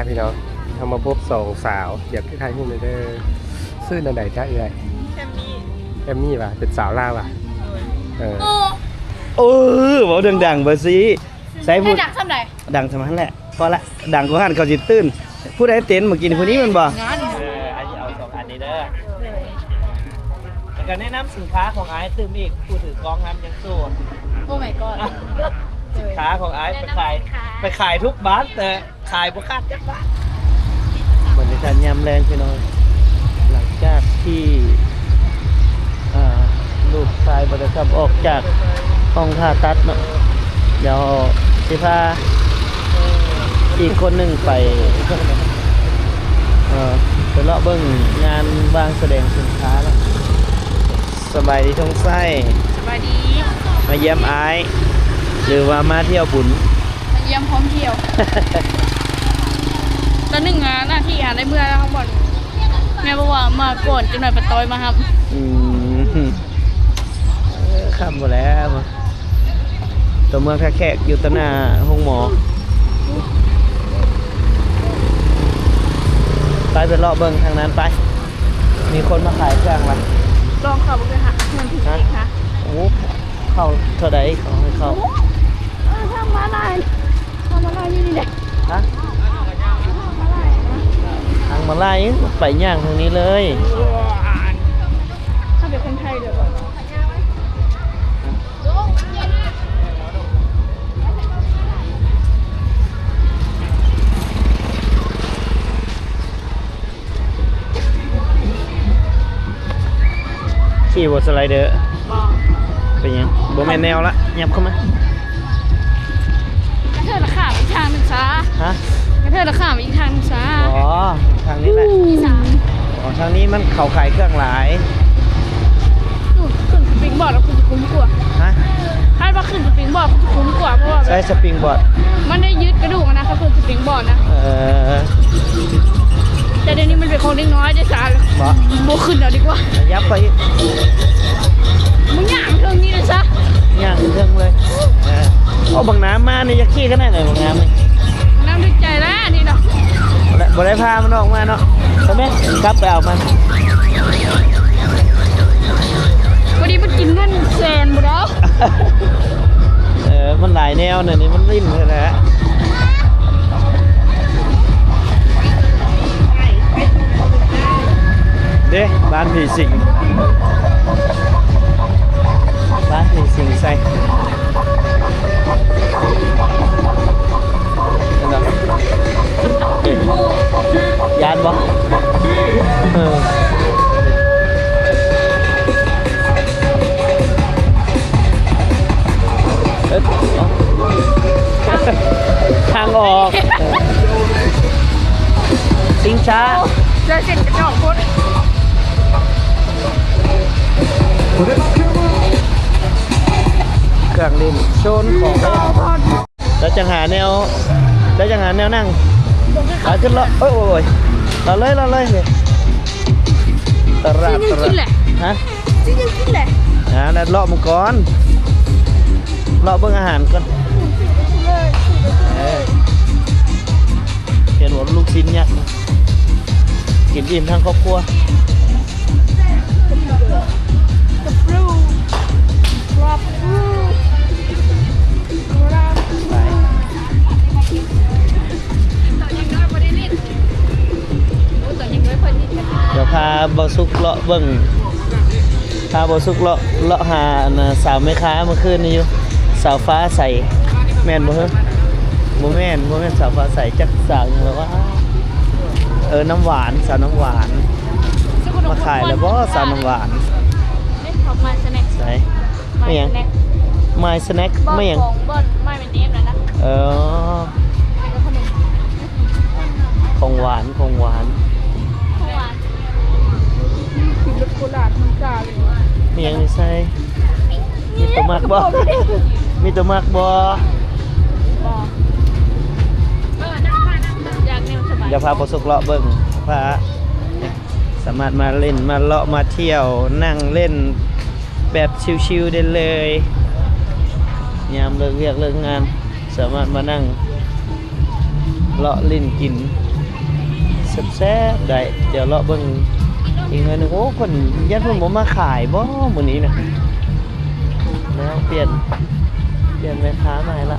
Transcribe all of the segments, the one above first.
พี่น้องทำมาพบสองสาวอยากถ่ายรูปเลยเด้อซื้อนันใดจ้าเอ้ยแอมมี่ป่ะเป็นสาวล่าป่ะบอกดังๆเบอร์ซีใส่พูดดังสำไหนดังสมันแหละพอละดังก็หันเขาจิตตื้นผู้ใดเต้นเมื่อกี้คนนี้มันบ่อันนี้เอา2อันนี้เด้อแล้วก็แนะนำสินค้าของไอซ์ตื่มอีกผู้ถือกล้องน้ำยังสู้โอ้ my god สินค้าของไอซ์ไปขายทุกบ้านแต่ขายบ่คาดจักบ้านบรรยากาศยามแรงพี่น้องหลังจากที่ลูกชายบริษัทออกจากห้องผ่าตัดเนาะเดี๋ยวสิพาอีกคนหนึ่งไปไปเลาะเบิ่งงานวางแสดงสินค้าแล้วสบายดีทงไส้สบายดีมาเยี่ยมไอ้หรือว่ามาเที่ยวบุญมาเยี่ยมพร้อมเที่ยวตอนหนึ่งหน้าที่ได้เมื่อแล้วเขาบอกแม่บอกว่ามาก่อนจะหน่อยปะต้อยมาครับข้ามมาแล้วตัวเมืองแขกอยู่ตหน้าห้องหมอไปเลาะเบิ่งทางนั้นไปมีคนมาขายเครื่องละลองเข้าไปค่ะเงินที่ไหนคะโอ้เข้าเท่าใดเขาให้เข้าทำมาลายนี่แหละฮะทางมาลายไปย่างทางนี้เลยถ้าเป็นคนไทยเดี๋ยวขี่บนสไลเดอร์เป็นยังโบแมนแนวละยับเข้ามากระเทยราคาอีกทางหนึ่งซะฮะกระเทยราคาอีกทางหนึ่งซะอ๋อทางนี้แหละอ๋อทางนี้มันเขาขายเครื่องหลายขึ้นสปริงบอร์ดแล้วคุณจะคุ้มกว่าฮะถ้าว่าขึ้นสปริงบอร์ดคุณจะคุ้มกว่าเพราะว่าใช้สปริงบอร์ดมันได้ยึดกระดูกนะครับขึ้นสปริงบอร์ดนะแต่เดี๋ยวนี้มันเป็นของเล็กน้อยจะสารโบขึ้นเอาดีกว่ายับไปมึงย่างเทิงนี้เลยซะย่างเทิงเลยเอาบางน้ำมานี่จะขี้ขนาดไหนบางน้ำนี่น้ำดึกใจแล้วนี่เนาะบ่ได้พามันออกมาเนาะใช่ไหมกลับไปเอามันวันนี้มันกินเงินแสนหมดแล้วมันหลายแนวเนี่ยนี่มันลิ้นเลยนะเด้บ้านผีสิงใส่ยานบ่ทางออกสิงช้าจะเสร็จกระจอกพุทธเครื่องเล่นโซนของแล้วจังหาแนวนั่งขาขึ้นแล้วโอ้ยเราเลยตราดฮะจริงกินแหละนั่นเลาะมังกรเลาะเบิ่งอาหารก่อนเห็นว่าลูกชิ้นยักษ์กินอิ่มทั้งครอบครัวเดี๋ยวพาบอสุกเลาะเบิ่งพาบอสุกเลาะหาสาวแม่ค้าเมื่อคืนนี้อยู่สาวฟ้าใสแม่นบ่เหรอบ่แม่นสาวฟ้าใสจักสาวอย่างไรวะน้ำหวานสาวน้ำหวานมาขายแล้วบ่สาวน้ำหวานใส่ไม่ยังไม่สแน็คไม่ยังไม่เป็นเนมแล้วนะของหวานกินรถโคราชมันจ่าเลยมียังใส่มีตัวมากบ่อย่าพาประสบเลาะเบิ่งพาสามารถมาเล่นมาเลาะมาเที่ยวนั่งเล่นแบบชิวๆได้เลยยามเลิกเรียกเลิกงานสามารถมานั่ง เลาะลิ้นกินแซ่บๆได้เดี๋ยวเลาะเบิ่งอีกหน่อยหนึงโอ้คนยันเพิ่นบ่มาขายบ่มื้อนี้นะแล้วเปลี่ยนแม่ค้าใหม่ละ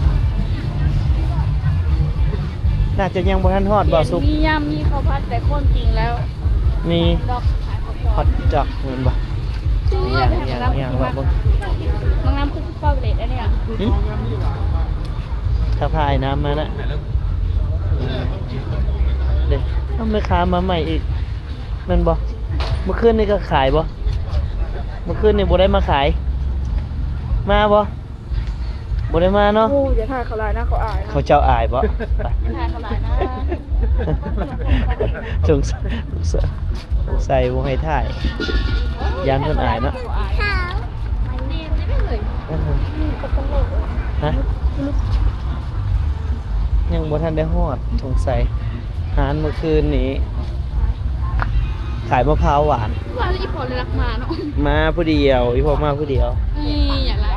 น่าจะยังบ่ทันฮอดบ่สุก มียำมีข้าวผัดแต่คนจริงแล้ว มี ดอกขายข้าว ฮอตจักเหมือนบ่อย่างว่าบ่ น้องน้ำคือเฝ้าเลดอันเนี้ย หึถ้าพายน้ำมานะเด็กต้องแม่ค้ามาใหม่อีกแม่นบ่เมื่อคืนนี่ก็ขายบ่เมื่อคืนนี่บ่ได้มาขายมาบ่ได้มาเนาะ โอ้อย่าถ่ายเขาลายนะเขาอาย เขาเจ้าอายบ่ ถ่ายเขาลายนะ สงสัยบ่ให้ถ่ายยานเพิ่นอายเนาะ เขาอายนี่ไม่เลย ฮะยังบ่ทันได้ฮอดสงสัยหารเมื่อคืนนี้ขายมะพร้าวหวาน ว่าแล้วอีพอเลยรักมาเนาะ มาผู้เดียวอีพ่อมาผู้เดียว นี่อย่าไล่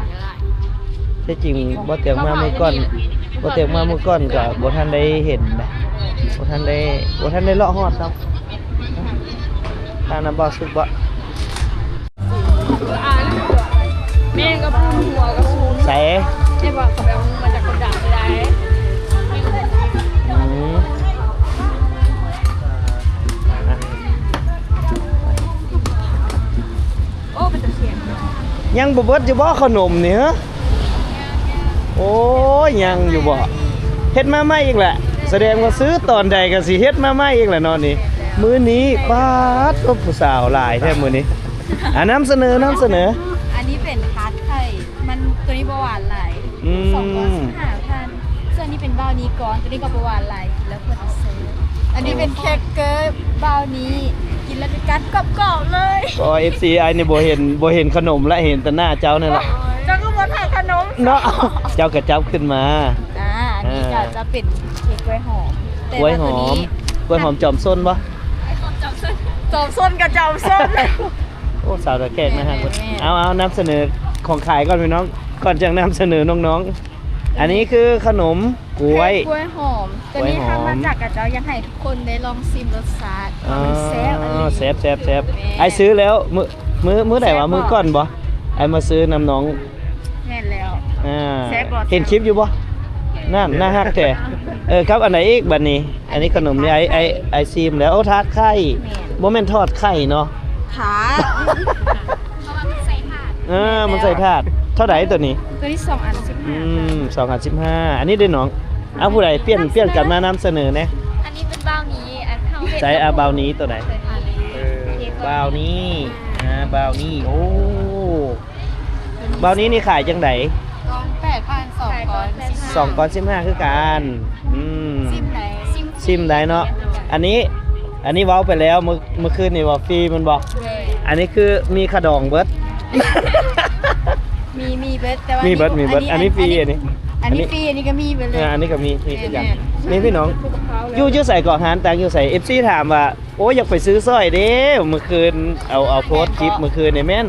ที่จริงบ่เตียงมามื้อก่อนก็บ่ทันได้เห็นนะบ่ทันได้เลาะฮอดครับทางน้ำบ่สุกบ่ อายแล้วแม่ก็พูดหัวก็ซูม ใส่ ไอ้บอกเขาแบบมาจากคนดังเลย อืมอ่ะ โอ้เป็นตะเคียน ยังบ่เบิดอยู่บ่ขนมนี่ฮะโอ้ยยังอยู่บ่เฮ็ดมาใหม่อีกแหละแสดงว่าซื้อตอนใดก็สิเฮ็ดมาใหม่อีกแหละเนาะนี่มื้อนี้ปาดก็ผู้สาวหลายแท้มื้อนี้นำเสนอ อันนี้เป็นทาร์ตไข่มันตัวนี้ประหวานไหล อืม 215,000ส่วนนี้เป็นบราวนี้ก้อนตัวนี้ก็ประหวานไหลแล้วเพื่อนซื้ออันนี้เป็นเค้กเกอร์บราวนี้กินแล้วจะกัดกรอบๆเลย ก็ FC ไอ้นี่บ่เห็นขนมและเห็นแต่หน้าเจ้านั่นแหละ เจ้าก็บนถ่ายขนม เนาะเจ้าก็จับขึ้นมา อันนี้จะเป็นเค้กกล้วยหอม กล้วยหอมจอมส้นบ่ จอมส้นกับจอมส้น โอ้สาวตะแกรงนะฮะ แม่ เอานำเสนอของขายก่อนพี่น้องก่อนจะนำเสนอน้องๆอันนี้คือขนมกล้วย กล้วยหอมตัวนี้ กล้วยหอม ทำมาจากกระเจ้าอยากให้ทุกคนได้ลองชิมรสชาติว่ามันแซ่บอะไร แซ่บไอ้ซื้อแล้วมื้อไหนวะมื้อก่อนบ่ไอ้มาซื้อนำน้อง แน่นแล้ว อ่า แซ่บบ่ เห็นคลิปอยู่บ่นั่นน่าฮักแท้ครับอันไหนอีกบัดนี้ อันนี้ขนมนี่ไอซีมแล้วโอ้ทาดไข่บ่แม่นทอดไข่เนาะ ถาด มันใส่ถาดเท่าไหร่ตัวนี้ ตัวนี้2 อัน 2,15อันนี้ได้น้องเอาผู้ใดเปลี่ยนกันมานำเสนอแหน่ อันนี้เป็นบ้าวนี้อันเท่าเห็ด ใส่บาวนี้ตัวไหนบาวนี้บาวนี้โอ้บาวนี้นี่ขายจังได 8,200 2ก้อน15คือกันซิมไหน ซิมได้เนาะอันนี้เว้าไปแล้วเมื่อคืนนี่ว่าฟรีมันบอกอันนี้คือมีขะดองเบิด มีเบิดแต่ว่า มีเบิดอันนี้ฟรีอันนี้ อันนี้ฟรีอันนี้ก็มีไปเลย อันนี้ก็มีทุกอย่างนี่พี่น้องอยู่ใส่ก่อหานต่างอยู่ใส่ FC ถามว่าโอ้อยากไปซื้อสร้อยเด้เมื่อคืนเอาโพสต์คลิปเมื่อคืนนี่แม่น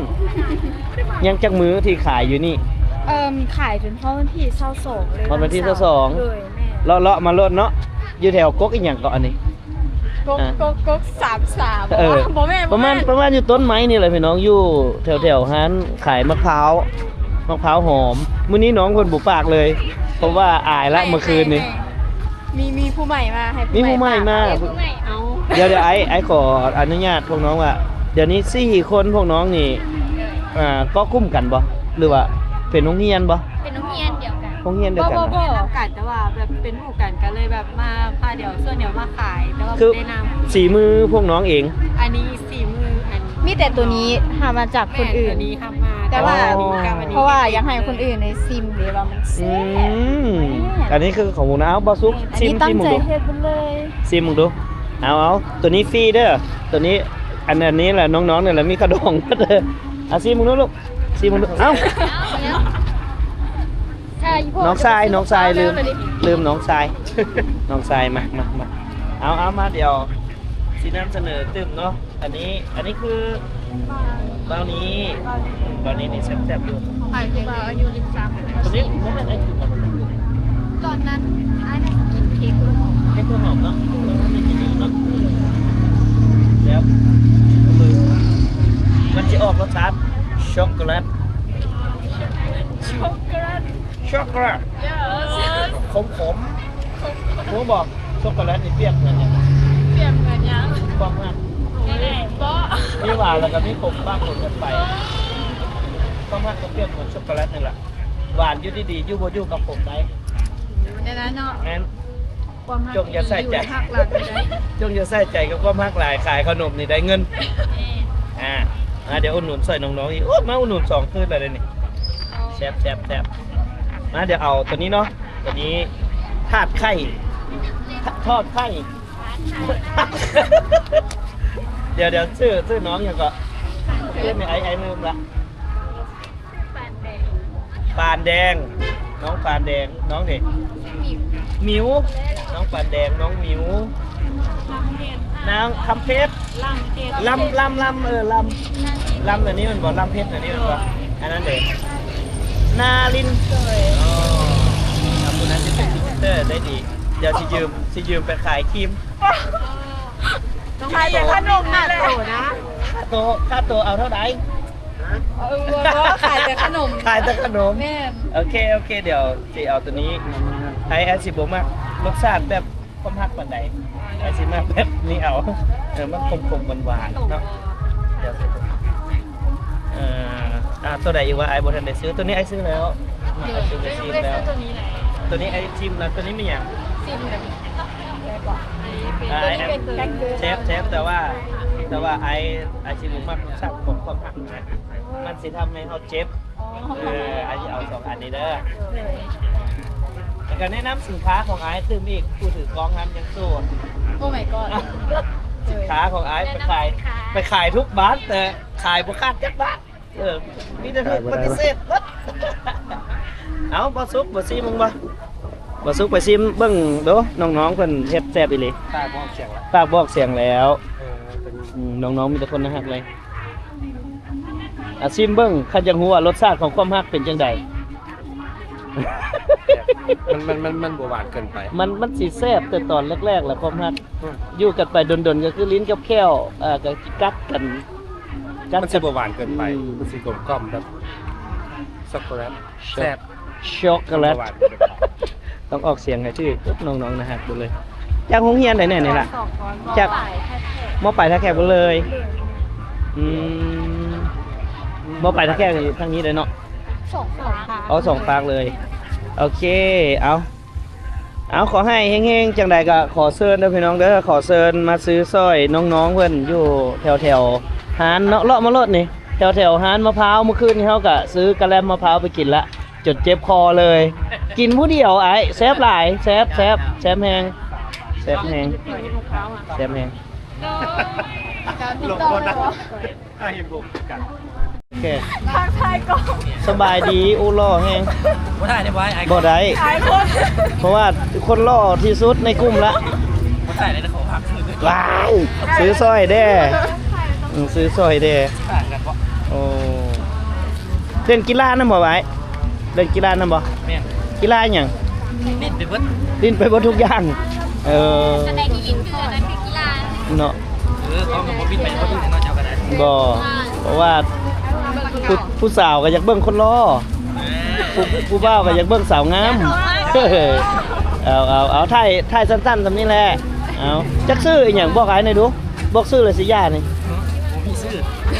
ยังจักมื้อที่ขายอยู่นี่ ขายจนพ่อวันที่22เลย วันที่22 เลยแม่ เลาะมาลดเนาะอยู่แถวกกอีหยังเกาะอันนี้ ก๊ก33บ่แม่ ประมาณอยู่ต้นไม้นี่แหละพี่น้องอยู่แถวร้านขายมะพร้าวหอมมื้อนี้น้องเพิ่นบ่ปากเลยเพราะว่าอายละเมื่อคืนนี้ มีผู้ใหม่มาให้ มีผู้ใหม่มา ผู้ใหม่เอา เดี๋ยวไอ้ขออนุญาตพวกน้องว่าเดี๋ยวนี้4คนพวกน้องนี่ก็คุ้มกันบ่หรือว่าเป็นโรงเรียนบ่ เป็นน้องเฮียนเดียวกัน โรงเรียนเดียวกัน บ่ เนาะ รับกันแต่ว่าแบบเป็นหมู่กันก็เลยแบบมาพาเดี๋ยวส่วนเดี๋ยวมาขายแต่ว่า คือ ไม่ได้นำ สีมือพวกน้องเอง อันนี้สีมืออันมีแต่ตัวนี้หามาจากคนอื่น อันนี้ทำมา แต่ว่า อ๋อ เพราะว่าอยากให้คนอื่นในซิมหรือว่ามัน อื แซ่บ มอันนี้คือของหมูนะเอาบ่ซุก อัน ซิม นี้ตั้ง มึง ใจ ดู เฮ็ดไปเลย ซิมมึงดูเอาตัวนี้ฟรีเด้อตัวนี้อันนี้แหละน้องๆเนี่ยแหละมีกระดองเด้อเอาซิมมึงดูลูกซิมมึงดูเอ้า น้องทรายลืมน้องทราย น้องทรายมาเอามาเดี๋ยวสีน้ำเสนอตึมเนาะอันนี้คือบาวนี้นี่แซ่บๆอยู่ ขายคือว่าอายุ23 ตัวนี้ไม่เป็นไอ้ถึง ตอนนั้นอันนั้นกินเค้ ค้กหอม เค้กตัวหอมเนาะเราไม่กินเนาะแล้วมือมันจะออกรสชาติช็อกโกแลตช็อกโกแลตขมผมบอกช็อกโกแลตนี่เปรี้ยวเหมือนยัง เปลี่ยนเหมือนยัง กว้างมาก บ่ มีหวานแล้วก็มีขมบ้างขมกันไปกว้างมากก็เปรี้ยวเหมือนช็อกโกแลตนี่แหละหวานอยู่ดีๆอยู่บ่อยู่กับผมได้ เดี๋ยวนะเนาะ งั้น ความหัก จงอย่าใส่ใจ หักหลักเลยได้ จงอย่าใส่ใจกับความมากหลายขายขนมนี่ได้เงินเดี๋ยวอุดหนุนใส่น้องๆอีกโอ้มาอุดหนุน2คืนเลยนี่แซ่บมาเดี๋ยวเอาตัวนี้เนาะตัวนี้ทาดไข่ทอดไข่ เดี๋ยวชื่อน้องอย่างก็เรียกในไอ้ลืมละปานแดงน้องปานแดงน้องเด็กหมิวน้องปานแดงน้องหมิวนางคำเพชรลำอันนี้มันบอกลำเพชรอันนี้มันบอกอันนั้นเด็กนาลินทำคนนั้นจะเป็นพรีเซนเตอร์ได้ดีเดี๋ยวสิยืมไปขายครีม ขายแต่ขนมน่ะโตนะ ค่าตัวเอาเท่าไหร่ ขายแต่ขนม ขายแต่ขนม แม่ โอเคเดี๋ยวสิเอาตัวนี้ไอซิบมากรสชาติแบบความฮักปันใดไอซิมากแบบนี้เอามันคมหวานๆเนาะเดี๋ยวตัวใดอีกว่าไอโบทันได้ซื้อตัวนี้ไอซื้อแล้วไอซื้อไปชิมแล้วตัวนี้ไอชิมแล้วตัวนี้ไม่อย่าง ซิมแบบ เชฟแต่ว่าไอชิมมากรสชาติของความฮักนะมันสิทำให้เขาเจ็บไอจะเอา2 อันนี้เด้อแล้วก็แนะนำสินค้าของไอซ์ซึ่งอีกผู้ถือกองทำยังสู้ โอ้ my god สินค้าของไอซ์ไปขายทุกบ้านแต่ขายบ่คาดจักบาทมีแต่ถูกปฏิเสธวัดเอาบ่ซุกบ่ซีมึงบ่ซุกไปซิมเบิ่งเด้อน้องๆเพิ่นเฮ็ดแซ่บอีหลี ตาบอกเสียงละ ฝากบอกเสียงแล้ว เป็น น้องๆมีแต่คนน่ารักเลยซิมเบิ่งคันจังฮู้ว่ารสชาติของความฮักเป็นจังได มันบวหวานเกินไป มันสิแซ่บแต่ตอนแรกๆแหละความฮักอยู่กันไปดนๆก็คือลิ้นกับแก้วก็กัดกัน มันจะบวหวานเกินไปมันสิกลมกล่อมแบบช็อกโกแลตแซ่บ ช็อกโกแลต หวานเกินไป ต้องออกเสียงให้ชื่อน้องๆนะฮะดูเลยจากโรงเรียนไหนๆนี่ล่ะจากมอปลายท่าแขกเลยมอปลายท่าแขกทางนี้เลยเนาะ เอา2 ฝากเลยโอเคเอาขอให้เฮงๆจังใดก็ขอเชิญเด้อพี่น้องเด้อขอเชิญมาซื้อสร้อยน้องๆเพิ่นอยู่แถวหานเนาะเลาะมารถนี่แถวหานมะพร้าวเมื่อคืนนี้เฮาก็ซื้อกะแลมมะพร้าวไปกินละจนเจ็บคอเลย กินผู้เดียวไอ้แซ่บหลายแซ่บแฮงแซ่บแฮง ลงคนนะให้บุกกัน โอเค ทักทายก่อน สบายดีอู้ล่อแฮง บ่ได้ไว้ไอ้ บ่ได้ ขายคน เพราะว่าคนล่อที่สุดในกลุ่มละ บ่ได้เลยนะขอพักคืน ว้ายซื้อสร้อยแด้ซื้อสร้อยแด้ ต่างกันบ่ โอ้เล่นกีฬานำบ่ไว้เล่นกีฬานำบ่ แม่น กีฬาหยัง นิดไปเบิด ลิ้นไปบ่ทุกอย่างแสดงที่ยินคืออันนั้นคือกีฬา เนาะ เขาก็บ่บินไปบ่ถึงเนาะเจ้าก็ได้ บ่เพราะว่าผู้สาวก็อยากเบิ่งคนรอผู้บ่าวก็อยากเบิ่งสาวงามเอาถ่ายสั้นๆซำนี้แหละเอาจักซื้ออีหยังบอกอ้ายหน่อยดูบอกซื้อเลยสิย่านี่ บ่มีชื่อ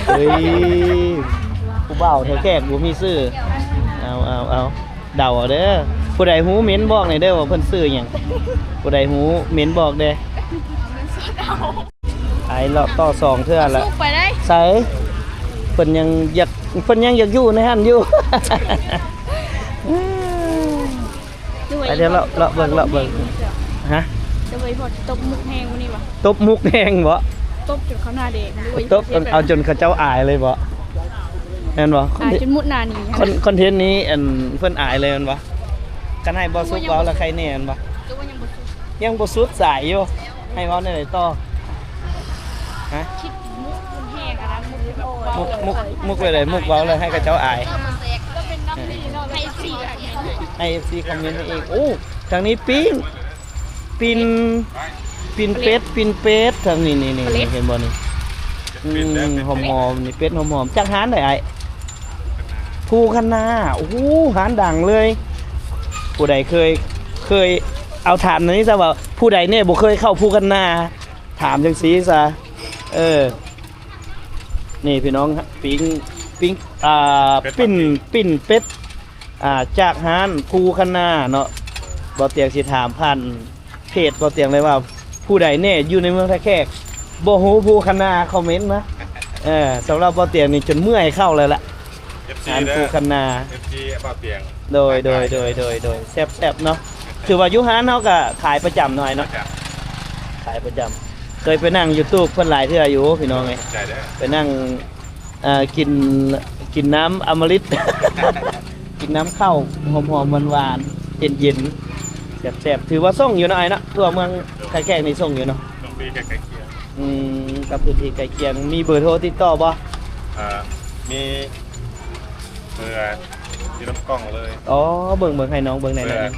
เฮ้ยผู้บ่าวแถวแขกบ่มีซื้อเอาเดาเอาเด้อผู้ใดฮู้เม้นบอกหน่อยเด้อว่าเพิ่นซื้อหยังผู้ใดฮู้เม้นบอกเด้อไอ้เลาะต่อ2เทื่อละ สู้ไปได้ ใส่เพิ่นยังอยากอยู่ในหั่นอยู่ ไปเดี๋ยวเลาะเบิ่งฮะ จะไปพอตบมุกแห้งวันนี้วะ ตบมุกแดงบ่ ตบจนเขาหน้าแดงด้วย ตบเอาจนเขาเจ้าอายเลยบ่แม่นบ่ ตายจนมุดหน้าหนี คอนเทนต์นี้เพิ่นอายเลยแม่นบ่กันให้บ่สุกเว้าแล้วใครแน่แม่นบ่ จะว่ายังบ่สู้ ยังบ่สุดสายอยู่ให้เว้าได้ต่อฮะ คิดมุกมันแห้งอะนะมุกแบบ มุกเลยมุกเว้าเลยให้เขาเจ้าอาย ก็เป็นน้ำดีเนาะให้สี่อันนี้ ให้ FC คอมเมนต์มาอีกโอ้ทางนี้ปิ้ง ปินเป็ดทางนี้นี่เห็นบ่นี่หอมๆนี่เป็ดหอมๆจักหานได้ไอ้ภูคนาโอ้โหหานดังเลยผู้ใดเคยเอาถามอันนี้ซะว่าผู้ใดเนี่ยบ่เคยเข้าภูคนาถามจังซี่ซะนี่พี่น้องปิ้งปิ้นเป็ดจากหานภูคนาเนาะบ่เตียงสิถามผ่านเพจบ่เตียงเลยว่าผู้ใดเนี่ยอยู่ในเมืองท่าแขกบ่ฮู้ภูคนาคอมเมนต์นะสำหรับบ่เตียงนี่จนเมื่อยเข้าเลยล่ะหานภูคนา FG บ่เตียง โดยแซ่บๆเนาะถือว่าอยู่หานเฮาก็ขายประจำหน่อยเนาะขายประจำเคยไปนั่ง YouTube เพิ่นหลายเทื่ออยู่พี่น้องเอ้ยไปนั่งกินน้ำอมฤต กินน้ำข้าวหอมๆหวานๆเย็นๆแซ่บๆถือว่าส่งอยู่เนาะไอ้เนาะทั่วเมืองใกล้ๆนี่ส่งอยู่เนาะส่งฟรีใกล้ๆเคียงกับพื้นที่ใกล้เคียงมีเบอร์โทรติดต่อบ่มีเบอร์ที่น้ำกล้องเลยอ๋อเบิ่งให้น้องเบิ่งไหนนะ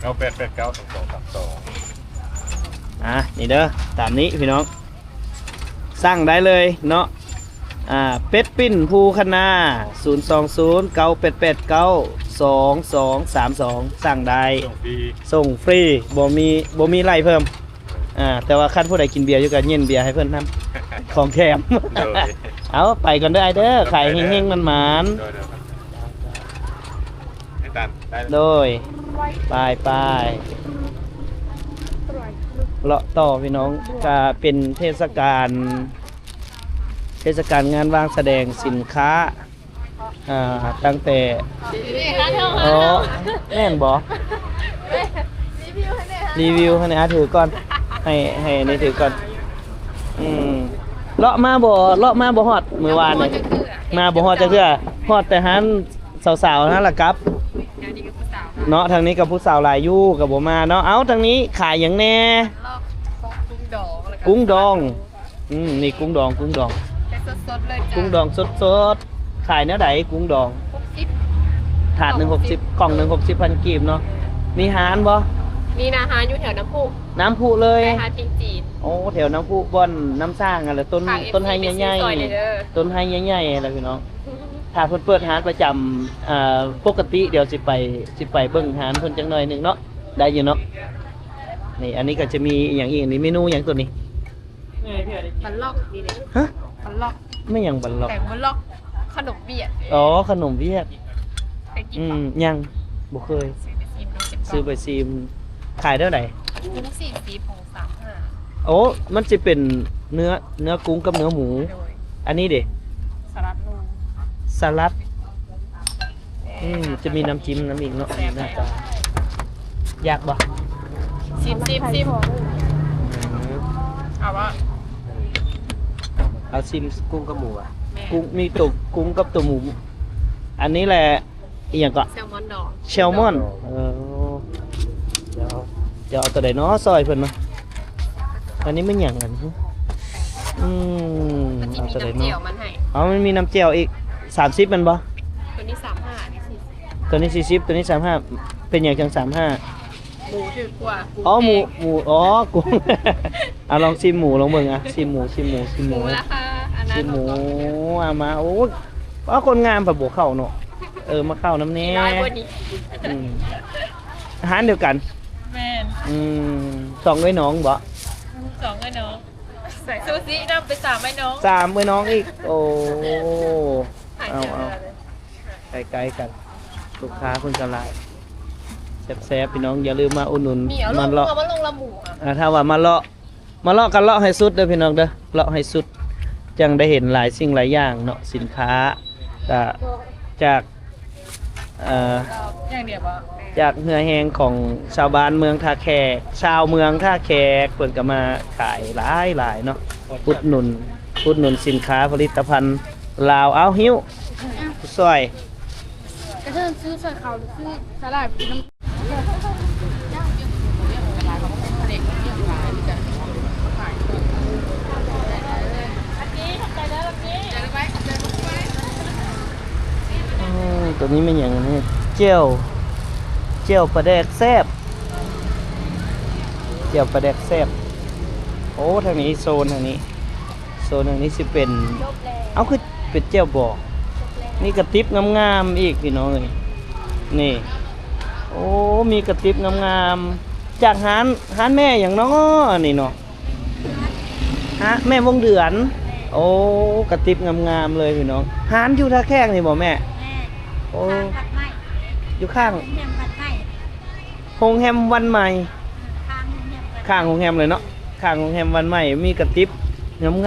98892222นี่เด้อตามนี้พี่น้องสั่งได้เลยเนาะเป็ดปิ้นภูคนา02098892232สั่งได้ส่งฟรีบ่มีไล่เพิ่มแต่ว่าคันผู้ใดกินเบียร์อยู่กันเย็นเบียร์ให้เพิ่นนำของแถมเอาไปก่อนเด้อไอเด้อขายเฮงๆมันๆโดยไปเลาะต่อพี่น้องก็เป็นเทศกาลงานวางแสดงสินค้าตั้งแต่แน่นบ่รีวิวให้นะถือก่อนให้นี่ถือก่อนเลาะมาบ่ฮอดมื้อวานนี่มาบ่ฮอดจักเทื่อฮอดแต่หันสาวๆนั่นล่ะครับเนาะทางนี้กับผู้สาวหลายอยู่กับบ่มาเนาะเอาทางนี้ขายหยังแน่กุ้งดองนี่กุ้งดองสดๆเลยจ้ะกุ้งดองสดๆขายแนวใดกุ้งดอง60ถาด1 60กล่อง1 60,000กีบเนาะมีหานบ่มีนะฮานอยู่แถวน้ำพุเลยฮานจีนโอ้แถวน้ำพุบ่อนน้ำสร้างอะไรต้นไฮใหญ่ๆต้นไฮใหญ่ๆอะไรพี่น้องถ้าเพิ่นเปิดหานประจำปกติเดี๋ยวสิไปเบิ่งหานเพิ่นจังหน่อยนึงเนาะได้อยู่เนาะนี่อันนี้ก็จะมีอย่างอีกนี่เมนูอย่างตัวนี้บัลล็อกนี่เลยฮะบัลล็อกไม่อย่างบัลล็อกแต่บัลล็อกขนมเวียดขนมเวียดยังบ่เคยซื้อไปซีมขายเท่าไหร่กุ้ง40ของ35โอ้มันจะเป็นเนื้อกุ้งกับเนื้อหมูอันนี้ดิสลัดจะมีน้ำจิ้มน้ำอีกเนาะน่าจะอยากบ่ซิมเอาซิมกุ้งกับหมูกุ้งมีตัวกุ้งกับตัวหมูอันนี้แหละอีกอย่างก็แซลมอนเดี๋ยวเอาตัวไหนเนาะซอยเพิ่นมาอันนี้ไม่หยั่งอันเอาตัวไหนเนาะมันมีน้ำเจียวอีก30มันบ่ตัวนี้35นี่40ตัวนี้40ตัวนี้35เป็นอย่างจัง35หมูถือกว่าหมูกุ้งลองชิมหมูลองเบิ่งชิมหมูราคาอันนั้นชิมหมูมาโอ้คนงามแบบบวกเข้าเนาะมาเข้าน้ำนี้อาหารเดียวกันแม่น2ไว้น้องบ่2ไว้น้องใส่ซูชินำไป3ไว้น้อง3ไว้น้องอีกโอ้เอาใกล้ๆกันลูกค้าคนกลายแซ่บๆพี่น้องอย่าลืมมาอุดหนุนมาเลาะละหมูถ้าว่ามาเลาะกันเลาะให้สุดเด้อพี่น้องเด้อเลาะให้สุดจังได้เห็นหลายสิ่งหลายอย่างเนาะสินค้าก็จากอย่างเดียวบ่จากเหือแห้งของชาวบ้านเมืองท่าแขกชาวเมืองท่าแขกเพิ่นก็มาขายหลายเนาะอุดหนุนสินค้าผลิตภัณฑ์ลาวเอาหิ้วซอยกระเทินซื้อใส่เขาซื้อสลายน้ำตัวนี้ไม่อย่างนี้เจียวปลาแดกแซ่บ เจียวปลาแดกแซ่บโอ้ทางนี้โซนทางนี้สิเป็น จบแล้ว เอาคือเป็ดเจียวบอกนี่กระติบงามๆอีกพี่น้องเอ้ยนี่โอ้มีกระติบงามๆจากร้านแม่อย่างน้อนี่เนาะฮะแม่วงเดือนโอ้กระติบงามๆเลยพี่น้องร้านอยู่ท่าแข้งนี่บ่แม่ แม่ โอ้ ผัดไม้ อยู่ข้าง แฮมผัดไม้ โรงแรมวันใหม่ ข้างแฮมผัด ข้างโรงแรมเลยเนาะข้างโรงแรมวันใหม่มีกระติบ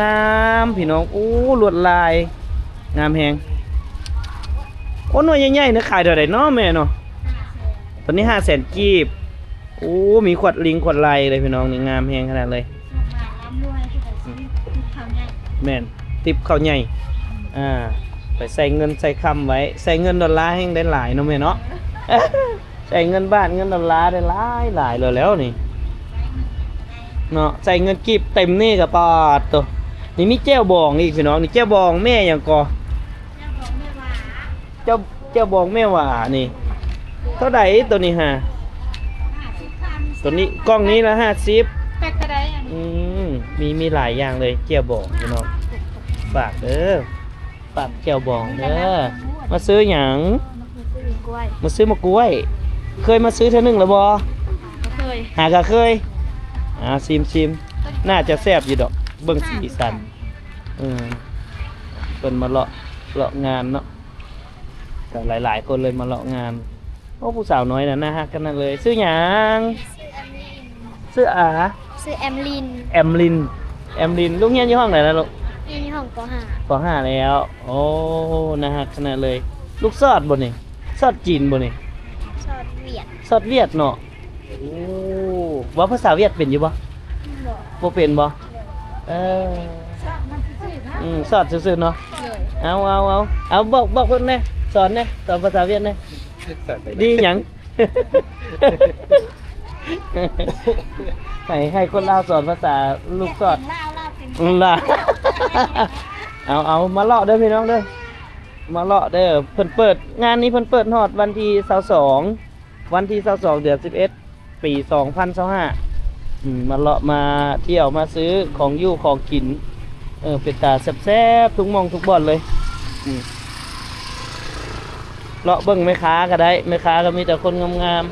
งามๆพี่น้องโอ้ลวดลายงามแฮงโอ้หน่วยใหญ่ๆเนื้อขายเท่าไหร่เนาะแม่เนาะตอนนี้500,000กีบโอ้มีขวดลิงขวดลายเลยพี่น้องนี่งามแฮงขนาดเลย มาล้ำรวยที่แบบซื้อข้าวใหญ่ แม่นติบข้าวใหญ่ไปใส่เงินใส่คำไว้ใส่เงินดอลลาร์แห่งได้หลายเนาะแม่เนาะ ใส่เงินบ้านเงินดอลลาร์ได้หลายเลยแล้วนี่เนาะใส่เงินกีบเต็มนี่กับปอดตัวนี่มีแจ้วบองอีกพี่น้องนี่แจ้วบองแม่อย่างกอ แม่บอกแม่ว่า เจ้าบองแม่หว่านี่เท่าไหร่ตัวนี้ฮะ 50,000 ตัวนี้กล้องนี้ละ50 แปกกระไดอันนี้ มีหลายอย่างเลยเจ้าบองพี่น้องฝากเด้อฝากเจ้าบองเด้อมาซื้อหยัง มันคือซื้อกล้วย มาซื้อมะกล้วย เคยมาซื้อเท่านึงหรือบ่ ก็เคย หากะเคยชิมน่าจะแซ่บอยู่ดอกเบิ่งสีสันเพิ่นมาเลาะงานเนาะก็หลายๆคนเลยมาเลาะงานโอ้ผู้สาวน้อยน่ะฮักกันนั่นเลยซื้อหยังซื้ออา ซื้อแอมลิน แอมลินลูกเฮียนอยู่ห้องไหนนะลูก อยู่ในห้องป ป .5 แล้ว โอ้น่าฮักขนาดเลย ลูกซอดบ่นี่ซอดจีนบ่นี่ .5 ชอบเวียด ซอดเวียดเนาะโอ้ว่าภาษาเวียดเป็นอยู่บ่ บอก บ่เป็นบ่เออ ชอบมันซื่อๆนะ สอดซื่อๆเนาะ เลย เอาบอกเพิ่นแน่สอนแน่สอนภาษาเวียดแน่ดีหยัง ให้คนลาวสอนภาษาลูกสอด เล่าเป็น ล่ะ เอามาเลาะเด้อพี่น้องเด้อมาเลาะเด้อเพิ่นเปิดงานนี้เพิ่นเปิดฮอดวันที่22วันที่22เดือน11ปี2025มาเลาะมาเที่ยวมาซื้อของอยู่ของกินเป็นตาแซ่บๆทุกหม่องทุกบ่อนเลยเลาะเบิ่งแม่ค้าก็ได้แม่ค้าก็มีแต่คนงามๆ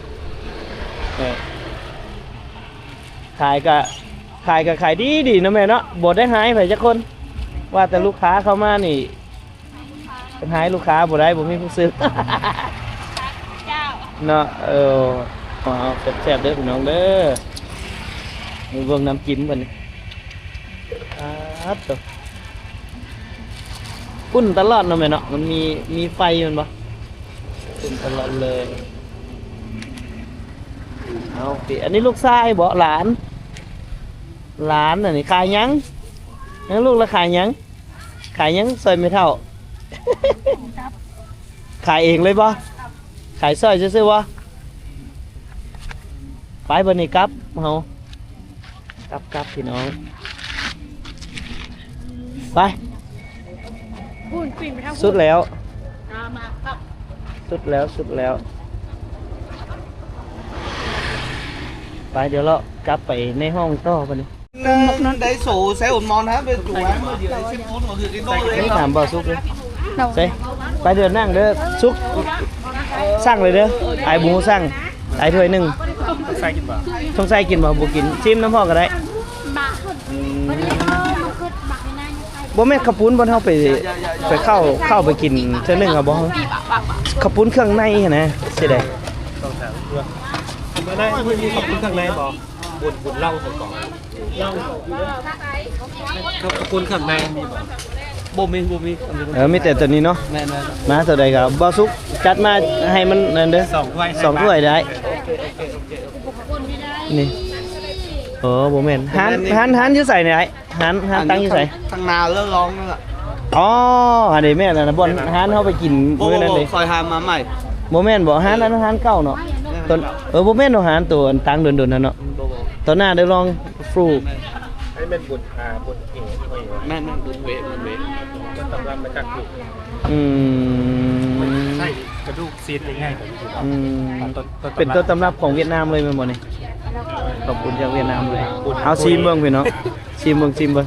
ขายก็ขายดีนะแม่เนาะบ่ได้หายไปจักคนว่าแต่ลูกค้าเข้ามานี่หายลูกค้าบ่ได้บ่มีผู้ซื้อ เจ้า เนาะเอาแซ่บๆเด้อพี่น้องเด้อมีเบิ่งน้ำจิ้มเพิ่นตัวอุ่นตลอดเนาะแม่เนาะมันมีไฟมันบ่อุ่นตลอดเลยเอาสิอันนี้ลูกชายบ่หลานอันนี้ขายหยังลูกละขายหยังซอยไม่เท่า ขายเองเลยบ่ขายซอยซื่อๆบ่ไปบ่นี่ครับเฮากลับพี่น้องไป พูนกลิ่นไปทาง สุดแล้ว มาครับ สุดแล้วไปเดี๋ยวเรากลับไปในห้องต่อไปนี่ Đấy sổ xe ổn mòn hả? Bên chủ án mà điều đấy xe phút mà gửi cái đôi นี่ đấy ถามบ่อซุกเลยใช่ไปเดินนั่งเด้อซุกสั่งเลยเด้อไอ้หมูสั่งไอ้ถ้วยหนึ่ง ใส่กินบ่ ต้องใส่กินบ่บ่กินชิมน้ำพ่อก็ได้ บักมันเลยมันคือบักในนั้น บ่แม่นข้าวปุ้นบ่เฮาไปเข้าไปกินเทื่อนึงครับบ่ข้าวปุ้นเครื่องในหั่นนะสิได้ ต้องถามด้วยบ่ได้มันมีขอบคุณข้างในบ่บุญเล่าก่อนขอบคุณข้างในมีบ่มีมีแต่ตัวนี้เนาะ แม่น มาตัวใดก็บ่ซุกจัดมาให้มันนั่นเด้อ ๆ สองถ้วยได้นี่โอ้บ่แม่นหันอยู่ใส่ไหนหันตั้งอยู่ใส่ Thằng nào lơ lón nữa ạ อ๋ออันนี้แม่นน่ะบ่หันเฮาไปกินมื้อนั้นเด้ Sòi hàm mà mày บ่แม่นบ่หันนั้นหันเก่าเนาะตอนบ่แม่นเนาะหันตัวอันตั้งโดนๆนั่นเนาะตอนหน้าได้ลองฟรู ให้เป็นบุญบุญเอ๋ที่ว่า Mẹ mẹ bún bế ก็ตำรับมาจากลูก อืม ใช่กระดูกซีดง่ายๆ เป็นต้นตำรับของเวียดนามเลยแม่นบ่นี่ ขอบคุณจากเวียดนามเลยเอาชิมเบิ่งพี่น้องชิมเบิ่ง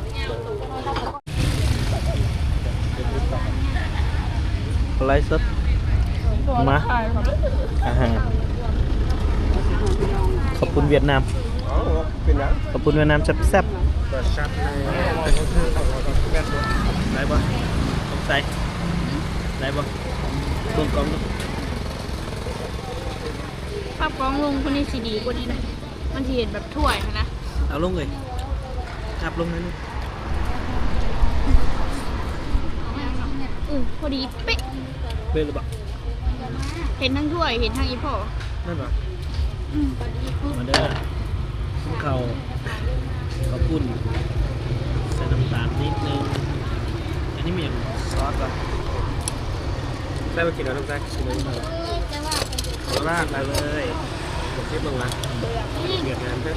ไลฟ์สดมาอาหารขอบคุณเวียดนาม อ๋อเป็นนะ ขอบคุณเวียดนามแซ่บ ก็ชัดเลย ๆได้บ่ต้องใส่ได้บ่เบิ่งกล้องดู ภาพกล้องลุงคนนี้สีดีกว่านี้นะมันสิเห็นแบบถ้วยนะ เอาลงเลยจับลงนั่นนี่ พอดีเป๊ะ เป็นหรือเปล่า เห็นทั้งถ้วยเห็นทั้งอีพ่อ นั่นเหรอมาเด้อข้าวปุ้นใส่น้ำตาลนิดนึงอันนี้มีอย่างซอสก่อน ได้มากินแล้วต้องแซ่กินเลยมา ราดไปเลย บอกเชฟลงละเวียดนามเพื่อ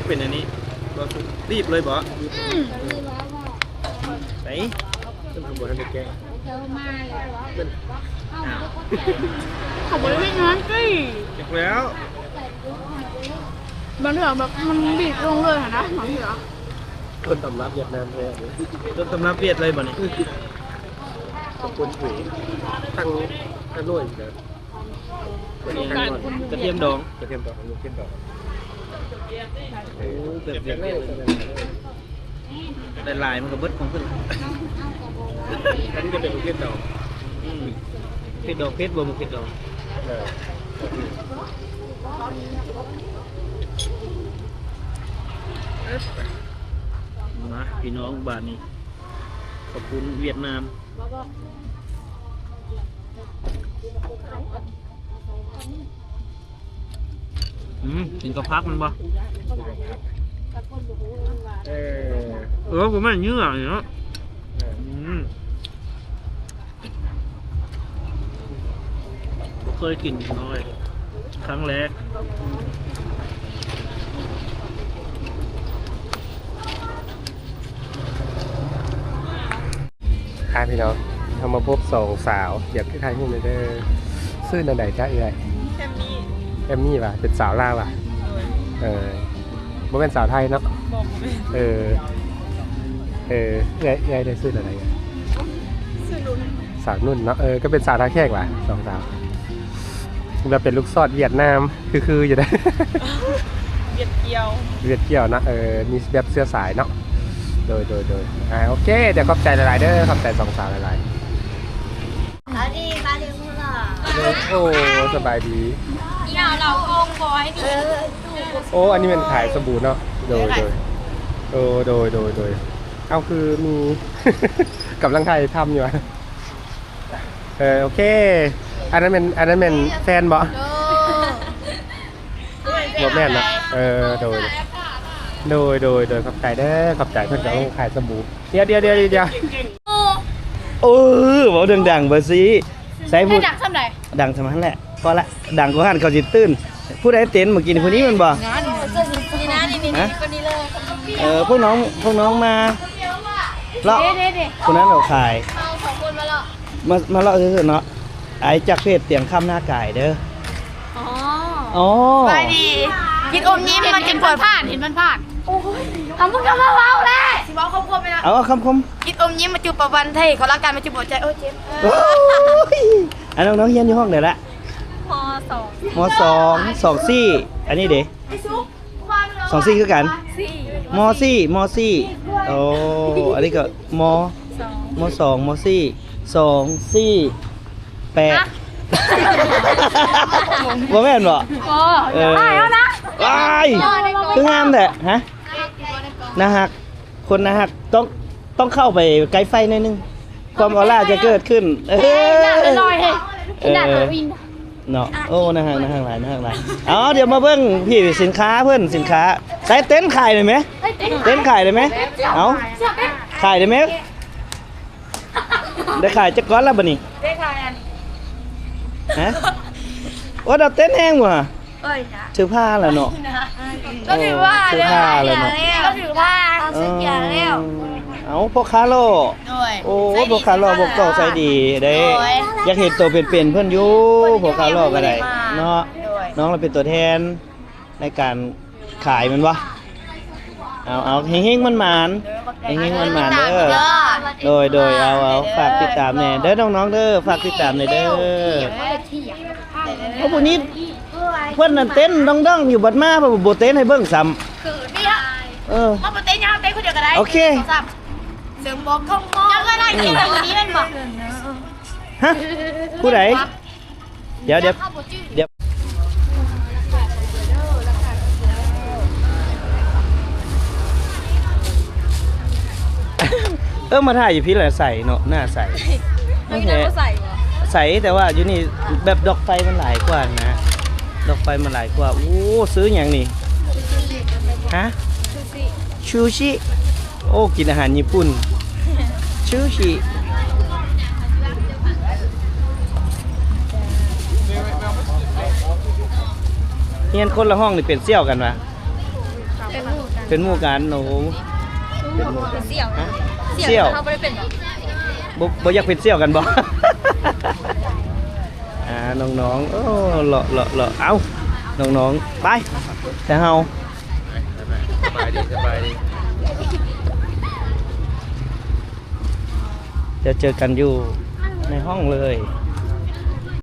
เป็นอันนี้เรารีบเลยบ่ไป ขึ้นข้างบนให้แก้ เขาบอกว่าไม่งั้นสิ เก็บแล้ว บางเถื่อแบบมันบีบลงเลยนะบางเถื่อ ต้นตำรับเวียดนามเลย ต้นตำรับเวียดเลยบ่นี่ ขอบคุณผีตั้งกระโดดเลย กระเทียมดอง กระเทียมดอกลูกเทียมดอก โอ้แบบเวียดเลยได้ลายมันก็เบิดของเพิ่น อันนี้จะเป็นลูกเทียมดอก เผ็ดดอกเผ็ดบ่มึงเผ็ดดอกมาพี่น้องบ้านนี้ขอบคุณเวียดนามกินกับพักมันบ่ ผมไม่เนื้อเนาะเคยกินน้อยครั้งแรกค่ะพี่น้องทำมาพบสองสาวอยากให้ใครพูดเลยเด้อซื่อนันไหนจ้าเอ้ยแอมมี่ป่ะเป็นสาวลาวป่ะบ่เป็นสาวไทยเนาะเอ้ยได้ซื่อนันไหนสาวนุ่นเนาะก็เป็นสาวท่าแขกว่ะสองสาวเราเป็นลูกซอดเวียดนามคืออยู่ได้ เวียดเกี่ยวนะมีแบบเสื้อสายเนาะโดยโอเคเดี๋ยวขอบใจหลายๆเด้อขอบใจสองสาวหลายๆโอ้สบายดีเราโกงบอยดิโอ้อันนี้เป็นขายสบู่เนาะโดยเอาคือมี กับลังไทยทำอยู่โอเคอันนั้นเป็นแฟนบ่แม่นนะโดยขอบใจเด้อขอบใจเพื่อนกับขายสบู่เดี๋ยวบอกดังๆเบอร์ซีใส่พูด ดังทำไร ดังสมัยแหละพอละดังก็หันเขาจิตตื้นผู้ใดเต้นเมื่อกี้คนนี้มันบ่พวกน้องมาเลาะคนนั้นเราขายมาเลาะซื่อๆเนาะไอ้จักเพศเตียงข้ามหน้าไก่เด้ออ๋อไปดีกินอมยิ้มมันกินเปิดผ่านเห็นมันผ่านทำมึงจะมาเว้าเลยสิเว้าครบไปแล้วเอาคำคมกินอมยิ้มมาจูบประวันเทเขารักกันมาจูบหัวใจโอ้เจ็บอันน้องเฮียนอยู่ห้องไหนละม.2 ซี่อันนี้เด้2ซี่คือกันม.4โอ้อันนี้ก็ม.2 ม.4 2ซี่8บ่แม่นบ่ได้แล้วนะว้ายคืองามแท้ฮะนะฮักคนนะฮักต้องเข้าไปไกลไฟหน่อยนึงความออร่าจะเกิดขึ้นลอยเลยด่าตัววินเนาะโอ้นะฮักหลายเอาเดี๋ยวมาเบิ่งพี่สินค้าเพิ่นสินค้าใส่เต็นท์ขายได้ไหมเต็นท์ขายได้ไหมเอาขายได้ไหมได้ขายจักก้อนแล้วบ่นี่ได้ขายอันฮะว่าดาวเต้นแห้งว่ะถือผ้าแล้วเนาะก็ถือว่าถือผ้าแล้วเนาะก็ถือว่าสักอย่างแล้ว เอาพวกคาโลโอ้พวกคาโลพวกก็ใจดีได้อยากเห็นตัวเป็นๆเพื่อนอยู่พวกคาโลก็ได้เนาะ น้องเราเป็นตัวแทนในการขายมันวะเอาเฮงๆมันหมานเฮงๆมันหมานเด้อโดยเอาฝากติดตามแน่เด้อน้องๆเด้อฝากติดตามหน่อยเด้อเพราะพวกนี้เพิ่นนั่นเต้นดองๆอยู่บัดมาเพิ่นบ่เต้นให้เบิ่งซ้ำ คือนี่ฮะ มา เต้นยังเต้นคนเดียวก็ได้ โอเค เสียงบอกคงมองยังก็ได้กินแบบนี้มันบอก ฮะผู้ใดเดี๋ยวมาถ่ายอยู่พี่แหละใส่เนาะหน้าใส่โอเคใส่แต่ว่าอยู่นี่แบบดอกไฟมันหลายกว่านะดอกไฟมันหลายกว่าโอ้ซื้ออย่างนี่ฮะชูชิโอ้กินอาหารญี่ปุ่นชูชิเฮียนคนละห้องนี่เป็นเสี่ยวกันวะเป็นหมู่กันโอ้โหเป็นเสี่ยวฮะเสี่ยวเขาไม่ได้เป็นบ่อยากเป็นเสี่ยวกันบ่ น้องๆโอ้เลาะเอ้าน้องๆไปแต่เฮาสบายดีเดี๋ยวเจอกันอยู่ในห้องเลย